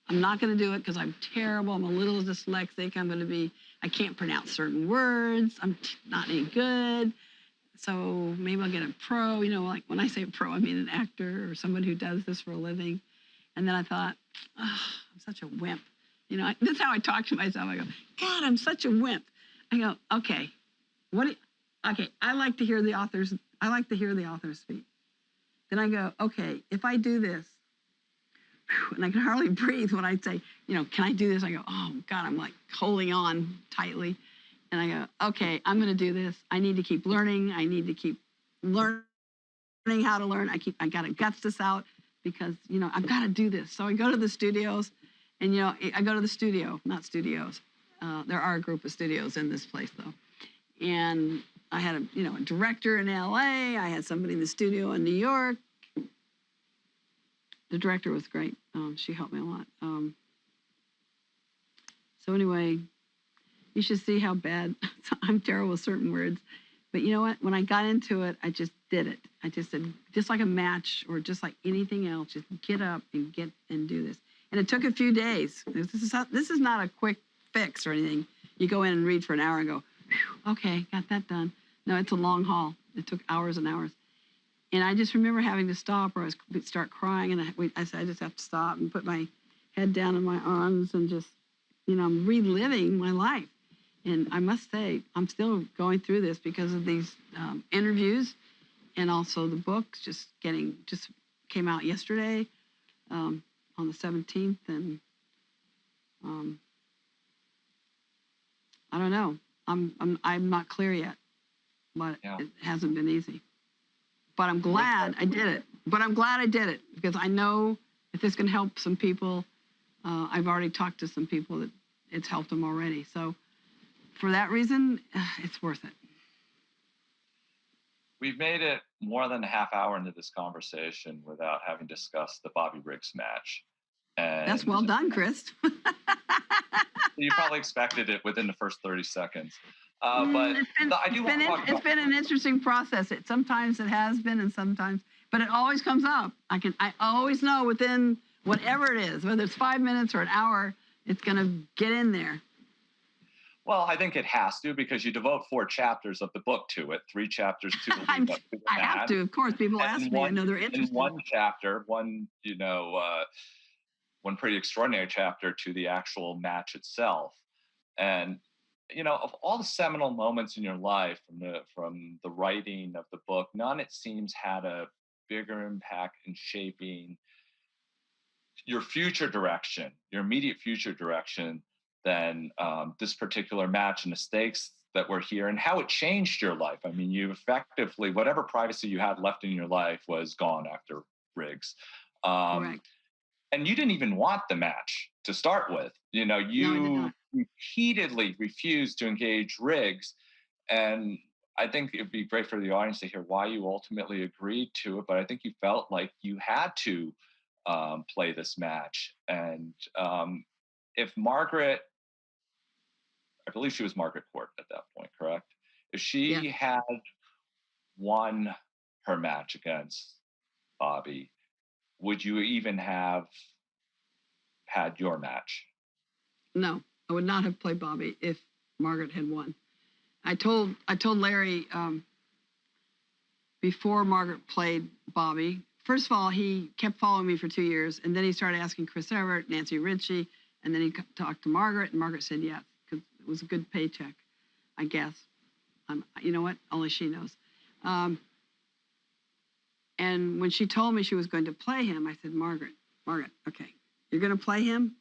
I'm not going to do it because I'm terrible. I'm a little dyslexic. I can't pronounce certain words. I'm not any good. So maybe I'll get a pro. Like when I say pro, I mean an actor or someone who does this for a living. And then I thought, oh, I'm such a wimp. That's how I talk to myself. I go, God, I'm such a wimp. I go, okay, Okay, I like to hear the authors speak. Then I go, okay, if I do this, and I can hardly breathe when I say, can I do this? I go, oh God, I'm like holding on tightly. And I go, okay, I'm going to do this. I need to keep learning. I need to keep learning how to learn. I got to guts this out because, I've got to do this. So I go to the studios and, I go to the studio, not studios. There are a group of studios in this place though. And I had a director in LA. I had somebody in the studio in New York. The director was great. She helped me a lot. So anyway, you should see how bad I'm terrible with certain words. But you know what? When I got into it, I just did it. I just said, just like a match or just like anything else, just get up and do this. And it took a few days. This is not a quick fix or anything. You go in and read for an hour and go, okay, got that done. No, it's a long haul. It took hours and hours. And I just remember having to stop or I would start crying. And I said, I just have to stop and put my head down in my arms and just, I'm reliving my life. And I must say, I'm still going through this because of these interviews and also the books just came out yesterday on the 17th. And I don't know. I'm not clear yet, but It hasn't been easy. But I'm glad I did it. Because I know if this can help some people, I've already talked to some people that it's helped them already. So for that reason, it's worth it. We've made it more than a half hour into this conversation without having discussed the Bobby Riggs match. And that's well done, Chris. You probably expected it within the first 30 seconds. But it's been an interesting process. Sometimes it has been and sometimes, but it always comes up. I always know within whatever it is, whether it's 5 minutes or an hour, it's going to get in there. Well, I think it has to because you devote 4 chapters of the book to it, 3 chapters to the lead up to the I have to, of course. People ask me. I know they're interested. In one chapter, one pretty extraordinary chapter to the actual match itself. And of all the seminal moments in your life from the writing of the book, none it seems had a bigger impact in shaping your future direction, your immediate future direction, than this particular match and the stakes that were here and how it changed your life. I mean, you effectively, whatever privacy you had left in your life was gone after Riggs. Correct. And you didn't even want the match to start with. You repeatedly refused to engage Riggs. And I think it'd be great for the audience to hear why you ultimately agreed to it. But I think you felt like you had to play this match. And if Margaret, I believe she was Margaret Court at that point, correct? If she had won her match against Bobby, would you even have had your match? No, I would not have played Bobby if Margaret had won. I told Larry before Margaret played Bobby. First of all, he kept following me for 2 years, and then he started asking Chris Everett, Nancy Ritchie, and then he talked to Margaret, and Margaret said yes, because it was a good paycheck, I guess. You know what? Only she knows. And when she told me she was going to play him, I said, Margaret, okay, you're going to play him?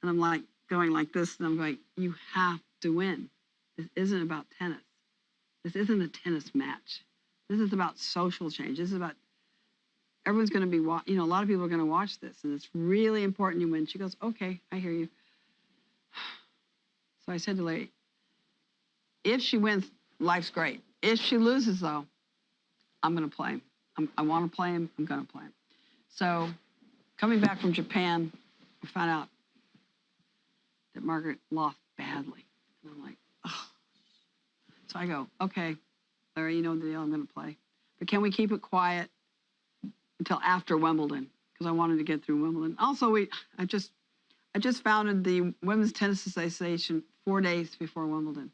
And I'm like going like this, and I'm going, you have to win. This isn't about tennis. This isn't a tennis match. This is about social change. This is about everyone's going to be, a lot of people are going to watch this, and it's really important you win. She goes, okay, I hear you. So I said to Larry, if she wins, life's great. If she loses, though, I'm going to play him. I want to play him. I'm going to play him. So coming back from Japan, I found out that Margaret lost badly. And I'm like, oh. So I go, okay, Larry, you know the deal, I'm going to play. But can we keep it quiet until after Wimbledon? Because I wanted to get through Wimbledon. Also, I just founded the Women's Tennis Association 4 days before Wimbledon.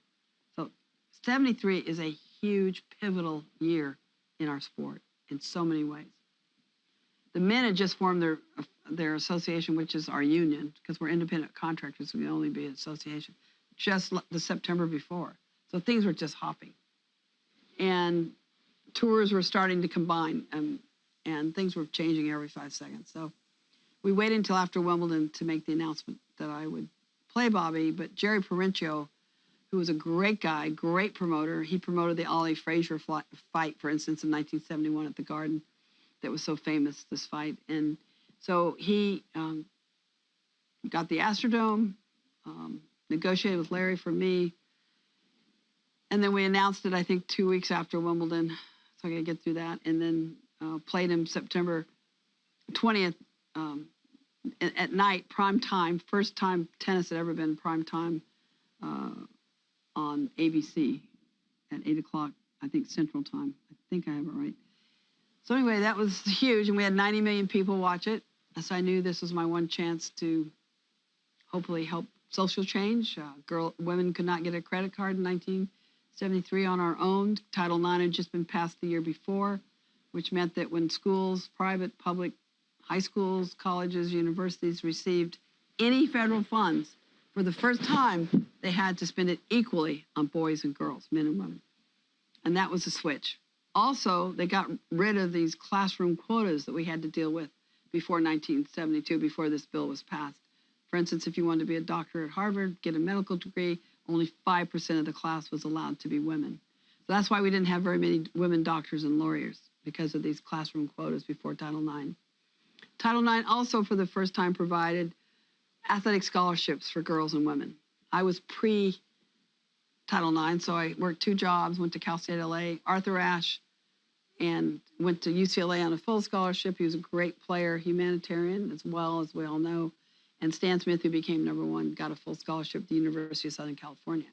So 73 is a huge, pivotal year in our sport in so many ways. The men had just formed their association, which is our union, because we're independent contractors, we can only be an association, just the September before. So things were just hopping. and tours were starting to combine, and things were changing every 5 seconds. So we waited until after Wimbledon to make the announcement that I would play Bobby, but Jerry Parenchio, who was a great guy, great promoter, he promoted the Ollie Frazier fight, for instance, in 1971 at the Garden. That was so famous, this fight. And so he got the Astrodome, negotiated with Larry for me, and then we announced it, I think, 2 weeks after Wimbledon. So I got to get through that. And then played him September 20th at night, prime time. First time tennis had ever been prime time on ABC at 8 o'clock, I think, Central Time. I think I have it right. So anyway, that was huge. And we had 90 million people watch it. So I knew this was my one chance to hopefully help social change. Women could not get a credit card in 1973 on our own. Title IX had just been passed the year before, which meant that when schools, private, public, high schools, colleges, universities received any federal funds, for the first time, they had to spend it equally on boys and girls, men and women. And that was a switch. Also, they got rid of these classroom quotas that we had to deal with before 1972, before this bill was passed. For instance, if you wanted to be a doctor at Harvard, get a medical degree, only 5% of the class was allowed to be women. So that's why we didn't have very many women doctors and lawyers, because of these classroom quotas before Title IX. Title IX also, for the first time, provided athletic scholarships for girls and women. I was pre-Title IX, so I worked 2 jobs, went to Cal State LA, Arthur Ashe, and went to UCLA on a full scholarship. He was a great player, humanitarian as well, as we all know. And Stan Smith, who became #1, got a full scholarship at the University of Southern California.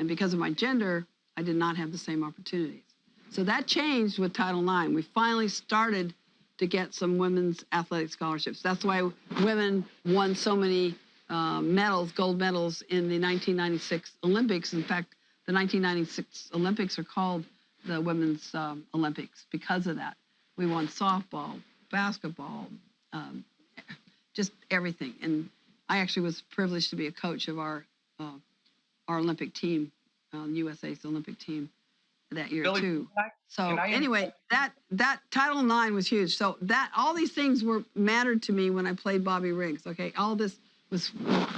And because of my gender, I did not have the same opportunities. So that changed with Title IX. We finally started to get some women's athletic scholarships. That's why women won so many medals, gold medals, in the 1996 Olympics. In fact, the 1996 Olympics are called the Women's Olympics because of that. We won softball, basketball, just everything. And I actually was privileged to be a coach of our Olympic team, USA's Olympic team that year, Billie, too. So can I anyway, that Title IX was huge. So that all these things were mattered to me when I played Bobby Riggs. Okay, all this was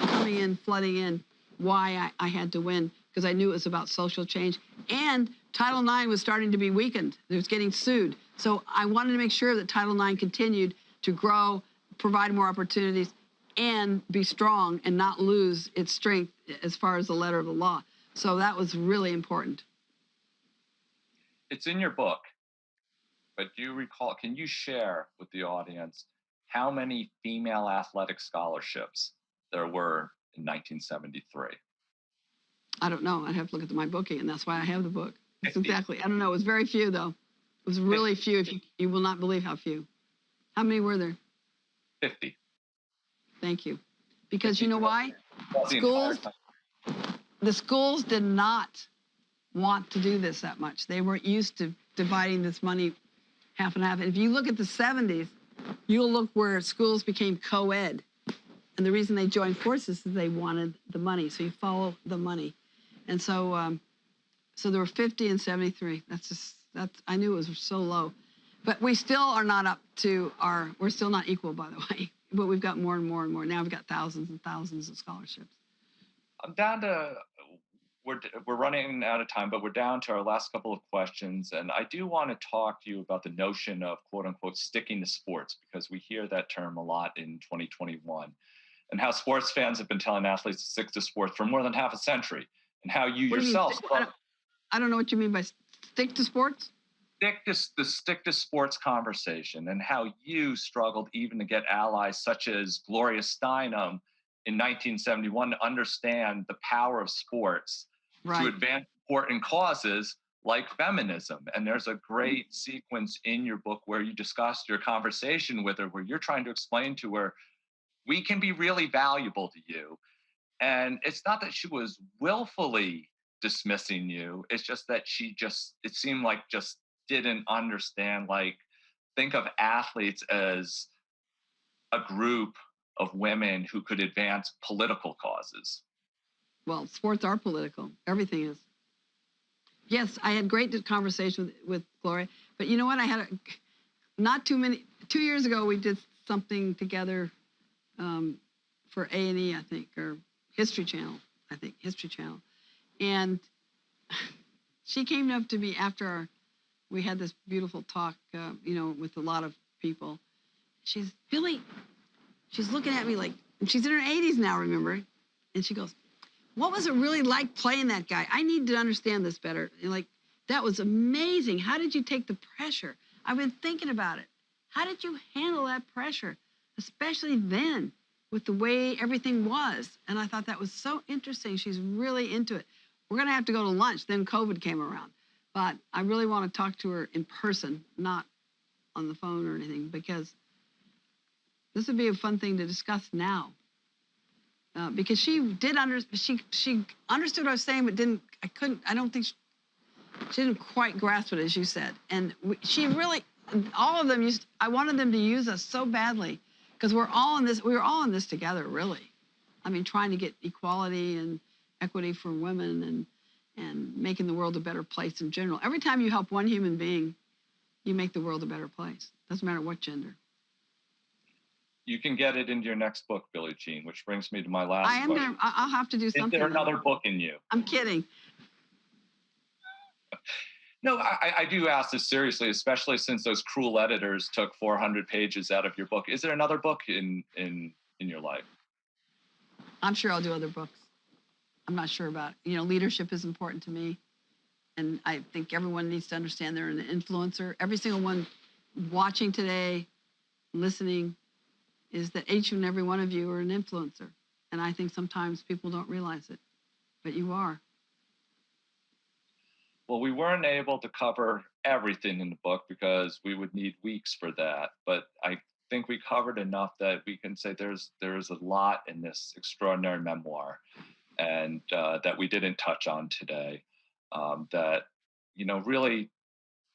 coming in, flooding in. Why I had to win, because I knew it was about social change. And Title IX was starting to be weakened. It was getting sued. So I wanted to make sure that Title IX continued to grow, provide more opportunities, and be strong and not lose its strength as far as the letter of the law. So that was really important. It's in your book, but do you recall, can you share with the audience how many female athletic scholarships there were in 1973? I don't know. I'd have to look at my booking, and that's why I have the book. It's 50. exactly. I don't know. It was very few, though. It was really few. If you will not believe how few. How many were there? 50. Thank you. Because you know why? Well, The schools did not want to do this that much. They weren't used to dividing this money half and half. And if you look at the 70s, you'll look where schools became co-ed. And the reason they joined forces is they wanted the money. So you follow the money. And so so there were 50 and 73. I knew it was so low. But we still are not up to we're still not equal, by the way. But we've got more and more and more. Now we've got thousands and thousands of scholarships. I'm down to, we're running out of time, but we're down to our last couple of questions. And I do want to talk to you about the notion of, quote unquote, sticking to sports, because we hear that term a lot in 2021, and how sports fans have been telling athletes to stick to sports for more than half a century, and how you yourself. I don't know what you mean by stick to sports. Stick to sports conversation, and how you struggled even to get allies such as Gloria Steinem in 1971 to understand the power of sports to advance important causes like feminism. And there's a great sequence in your book where you discussed your conversation with her, where you're trying to explain to her, we can be really valuable to you. And it's not that she was willfully dismissing you. It's just that it seemed like just didn't understand, like, think of athletes as a group of women who could advance political causes. Well, sports are political. Everything is. Yes, I had great conversation with Gloria. But you know what? I had not too many. 2 years ago, we did something together for A&E, I think, or History Channel. I think History Channel, and she came up to me after we had this beautiful talk, with a lot of people. She's Billie. She's looking at me like, and she's in her 80s now, remember? And she goes, "What was it really like playing that guy? I need to understand this better." And like, that was amazing. How did you take the pressure? I've been thinking about it. How did you handle that pressure, especially then, with the way everything was? And I thought that was so interesting. She's really into it. We're going to have to go to lunch. Then COVID came around. But I really want to talk to her in person, not on the phone or anything, because this would be a fun thing to discuss now. Because she understood what I was saying, but I don't think she didn't quite grasp it, as you said. And she really, all of them I wanted them to use us so badly, because we were all in this together, really. I mean, trying to get equality and equity for women and making the world a better place in general. Every time you help one human being, you make the world a better place. Doesn't matter what gender. You can get it into your next book, Billie Jean, which brings me to my last question. I'll have to do something. Is there another book in you? I'm kidding. No, I do ask this seriously, especially since those cruel editors took 400 pages out of your book. Is there another book in your life? I'm sure I'll do other books. I'm not sure about it. Leadership is important to me. And I think everyone needs to understand they're an influencer. Every single one watching today, listening, is that each and every one of you are an influencer. And I think sometimes people don't realize it, but you are. Well, we weren't able to cover everything in the book because we would need weeks for that. But I think we covered enough that we can say there's a lot in this extraordinary memoir, and that we didn't touch on today. That really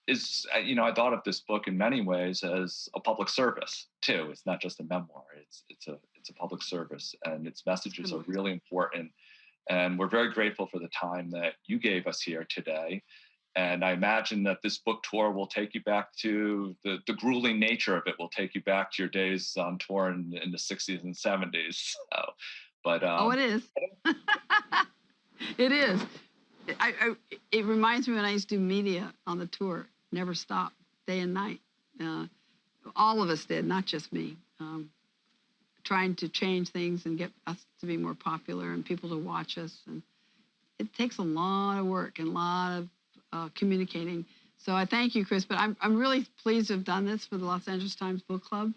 is. I thought of this book in many ways as a public service too. It's not just a memoir. It's a public service, and its messages are really important. And we're very grateful for the time that you gave us here today. And I imagine that this book tour will take you back to the grueling nature of it will take you back to your days on tour in the 60s and 70s. So, but it is. It is. It reminds me when I used to do media on the tour. Never stopped, day and night. All of us did, not just me. Trying to change things and get us to be more popular and people to watch us. And it takes a lot of work and a lot of communicating. So I thank you, Chris, but I'm really pleased to have done this for the Los Angeles Times Book Club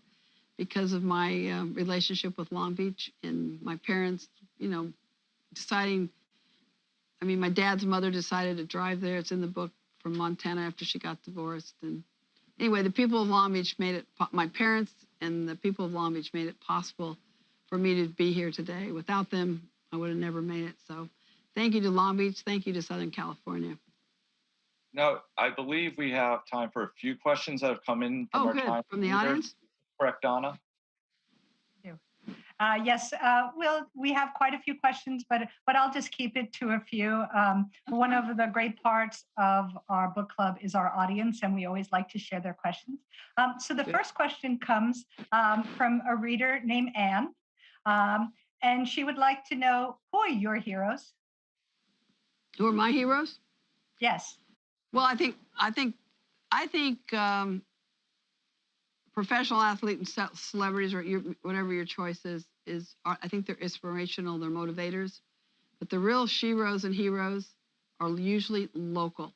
because of my relationship with Long Beach and my parents, deciding. I mean, my dad's mother decided to drive there. It's in the book, from Montana after she got divorced. And anyway, the people of Long Beach made it, my parents and the people of Long Beach made it possible for me to be here today. Without them, I would have never made it. So thank you to Long Beach. Thank you to Southern California. No, I believe we have time for a few questions that have come in from our time. From the audience? Correct, Donna? Yes, we have quite a few questions, but I'll just keep it to a few. One of the great parts of our book club is our audience, and we always like to share their questions. So the first question comes from a reader named Anne, and she would like to know, who are your heroes? Who are my heroes? Yes. Well, I think professional athlete and celebrities, or whatever your choice is, I think they're inspirational, they're motivators. But the real sheroes and heroes are usually local.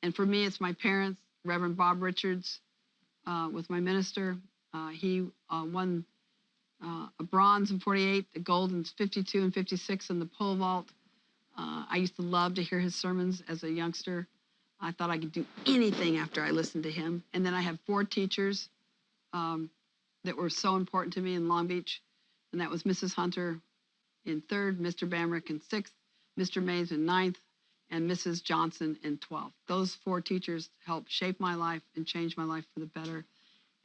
And for me, it's my parents. Reverend Bob Richards was my minister. He won a bronze in 48, a gold in 52 and 56 in the pole vault. I used to love to hear his sermons as a youngster. I thought I could do anything after I listened to him. And then I have 4 teachers that were so important to me in Long Beach. And that was Mrs. Hunter in 3rd, Mr. Bamrick in 6th, Mr. Mays in 9th, and Mrs. Johnson in 12th. Those 4 teachers helped shape my life and change my life for the better.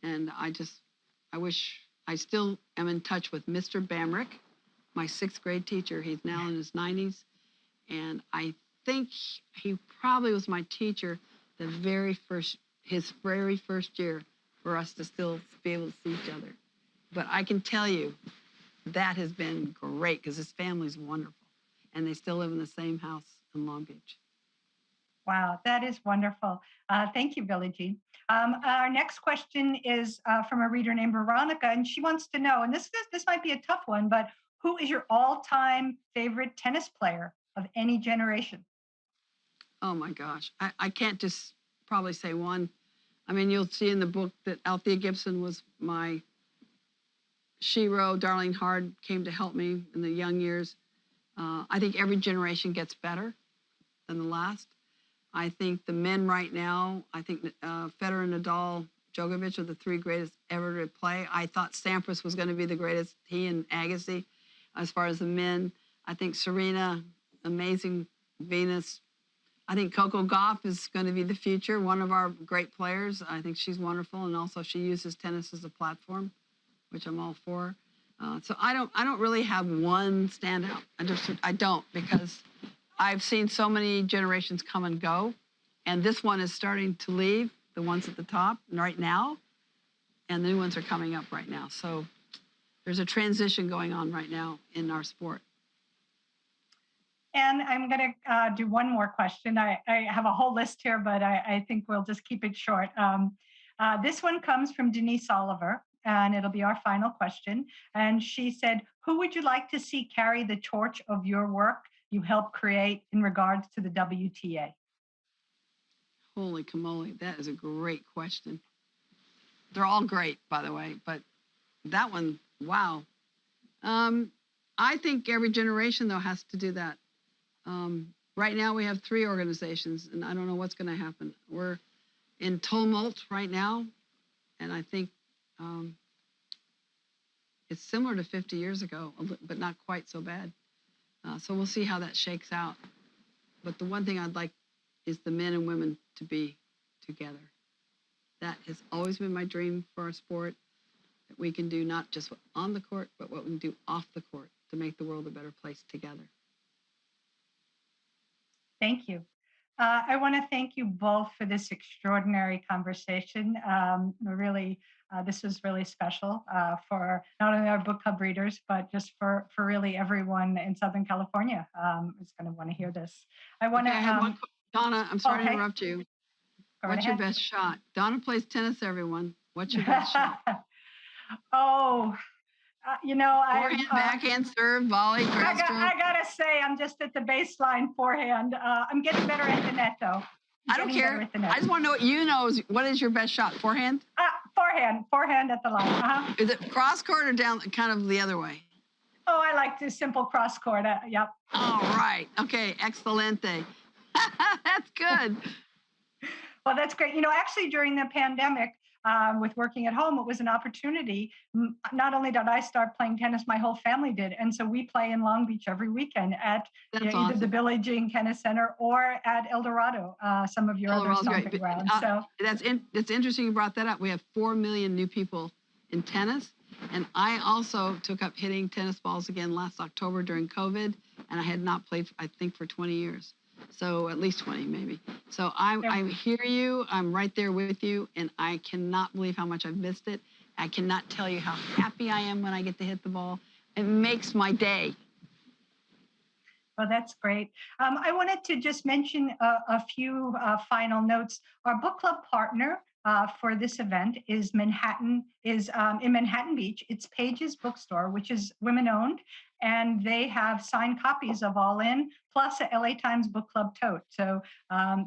And I wish I still am in touch with Mr. Bamrick, my 6th grade teacher. He's now in his 90s. And I think he probably was my teacher his very first year for us to still be able to see each other. But I can tell you that has been great because his family's wonderful and they still live in the same house in Long Beach. Wow, that is wonderful. Thank you, Billie Jean. Our next question is from a reader named Veronica, and she wants to know, and this might be a tough one, but who is your all-time favorite tennis player of any generation? Oh my gosh, I can't just probably say one. I mean, you'll see in the book that Althea Gibson was my shero. Darlene Hard came to help me in the young years. I think every generation gets better than the last. I think the men right now, I think Federer, Nadal, Djokovic are the three greatest ever to play. I thought Sampras was going to be the greatest, he and Agassi. As far as the men, I think Serena, amazing, Venus. I think Coco Gauff is going to be the future, one of our great players. I think she's wonderful, and also she uses tennis as a platform, which I'm all for. So I don't really have one standout. I don't, because I've seen so many generations come and go, and this one is starting to leave, the ones at the top right now, and the new ones are coming up right now. So there's a transition going on right now in our sport. And I'm going to do one more question. I have a whole list here, but I think we'll just keep it short. This one comes from Denise Oliver, and it'll be our final question. And she said, who would you like to see carry the torch of your work you helped create in regards to the WTA? Holy camoli, that is a great question. They're all great, by the way, but that one, wow. I think every generation, though, has to do that. Right now, we have 3 organizations, and I don't know what's going to happen. We're in tumult right now, and I think it's similar to 50 years ago, but not quite so bad. So we'll see how that shakes out. But the one thing I'd like is the men and women to be together. That has always been my dream for our sport, that we can do not just on the court, but what we can do off the court to make the world a better place together. Thank you. I want to thank you both for this extraordinary conversation. This was really special for not only our book club readers, but just for really everyone in Southern California is going to want to hear this. I want to. Donna, I'm sorry to interrupt you. What's your ahead. best shot? Donna plays tennis, everyone. What's your best shot? Forehand, backhand, serve, volley, breaststroke. I gotta say, I'm just at the baseline forehand. I'm getting better at the net, though. I don't care. I just want to know what you know. What is your best shot? Forehand? Forehand at the line. Uh-huh. Is it cross court or down, kind of the other way? Oh, I like the simple cross court. Yep. All right. Okay. Excelente. That's good. Well, that's great. Actually, during the pandemic, with working at home, it was an opportunity. Not only did I start playing tennis, my whole family did. And so we play in Long Beach every weekend at either the Billie Jean Tennis Center or at El Dorado, some of your other stomping grounds. So it's interesting you brought that up. We have 4 million new people in tennis. And I also took up hitting tennis balls again last October during COVID. And I had not played, I think, for 20 years. So at least 20, maybe. So I hear you. I'm right there with you. And I cannot believe how much I've missed it. I cannot tell you how happy I am when I get to hit the ball. It makes my day. Well, that's great. I wanted to just mention a few final notes. Our book club partner for this event is in Manhattan Beach. It's Page's Bookstore, which is women-owned, and they have signed copies of All In, plus a LA Times Book Club tote. So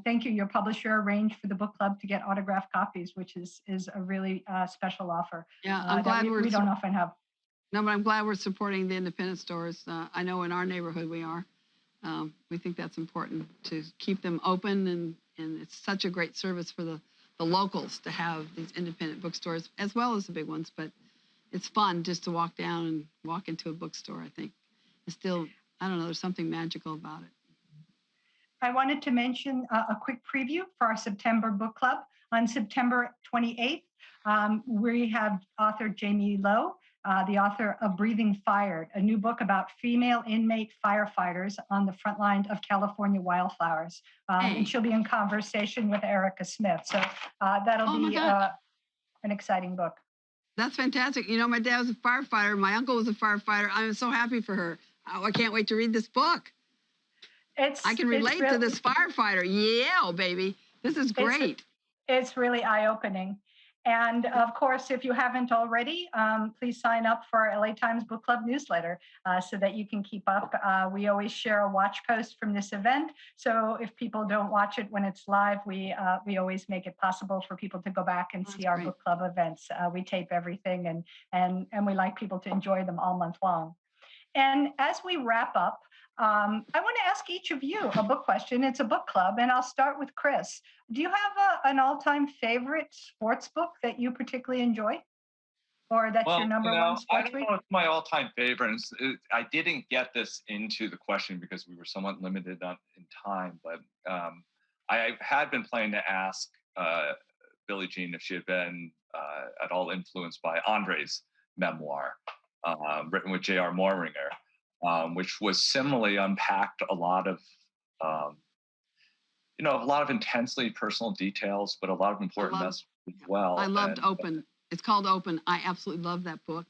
thank you. Your publisher arranged for the book club to get autographed copies, which is a really special offer. Yeah, I'm glad we don't often have. No, but I'm glad we're supporting the independent stores. I know in our neighborhood we are. We think that's important to keep them open, and it's such a great service for the locals to have these independent bookstores as well as the big ones. But it's fun just to walk down and walk into a bookstore. I think it's still, I don't know, there's something magical about it. I wanted to mention a quick preview for our September book club. On September 28th, we have author Jamie Lowe the author of Breathing Fire, a new book about female inmate firefighters on the front line of California wildfires. Hey. And she'll be in conversation with Erica Smith. So that'll Oh my be God. an exciting book. That's fantastic. You know, my dad was a firefighter. My uncle was a firefighter. I'm so happy for her. Oh, I can't wait to read this book. I can relate to this firefighter. Yeah, baby. This is great. It's really eye-opening. And of course, if you haven't already, please sign up for our LA Times Book Club newsletter so that you can keep up. We always share a watch post from this event. So if people don't watch it when it's live, we always make it possible for people to go back and see our book club events. We tape everything and we like people to enjoy them all month long. And as we wrap up, I want to ask each of you a book question. It's a book club, and I'll start with Chris. Do you have an all-time favorite sports book that you particularly enjoy, or that's your number one sports I don't read? know if it's my all-time favorite. I didn't get this into the question because we were somewhat limited in time, but I had been planning to ask Billie Jean if she had been at all influenced by Andre's memoir, written with J.R. Mooringer. Which was similarly unpacked a lot of, a lot of intensely personal details, but a lot of important messages as well. I loved Open. It's called Open. I absolutely love that book.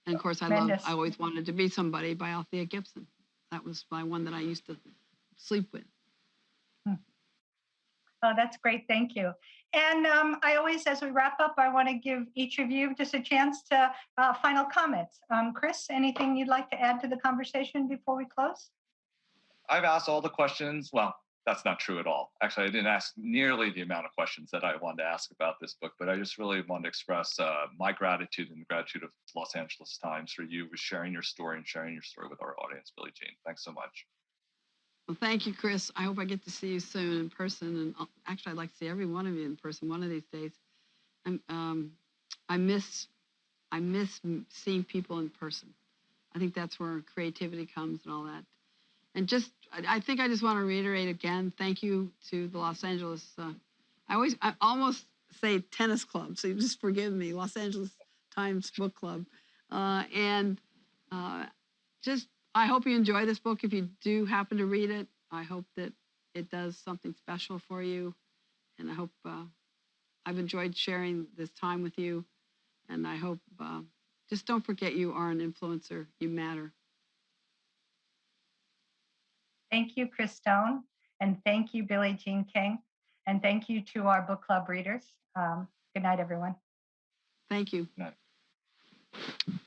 And of course, I Always Wanted to Be Somebody by Althea Gibson. That was my one that I used to sleep with. Oh, that's great. Thank you. And I always, as we wrap up, I want to give each of you just a chance to final comments. Chris, anything you'd like to add to the conversation before we close? I've asked all the questions. Well, that's not true at all. Actually, I didn't ask nearly the amount of questions that I wanted to ask about this book, but I just really wanted to express my gratitude and the gratitude of Los Angeles Times for you for sharing your story and sharing your story with our audience, Billie Jean. Thanks so much. Well, thank you, Chris. I hope I get to see you soon in person. And actually, I'd like to see every one of you in person one of these days. I miss seeing people in person. I think that's where creativity comes and all that. And I think I just want to reiterate again, thank you to the Los Angeles, I almost say tennis club, so you just forgive me, Los Angeles Times Book Club. I hope you enjoy this book. If you do happen to read it, I hope that it does something special for you. And I hope I've enjoyed sharing this time with you. And I hope, just don't forget you are an influencer. You matter. Thank you, Chris Stone. And thank you, Billie Jean King. And thank you to our book club readers. Good night, everyone. Thank you. Good night.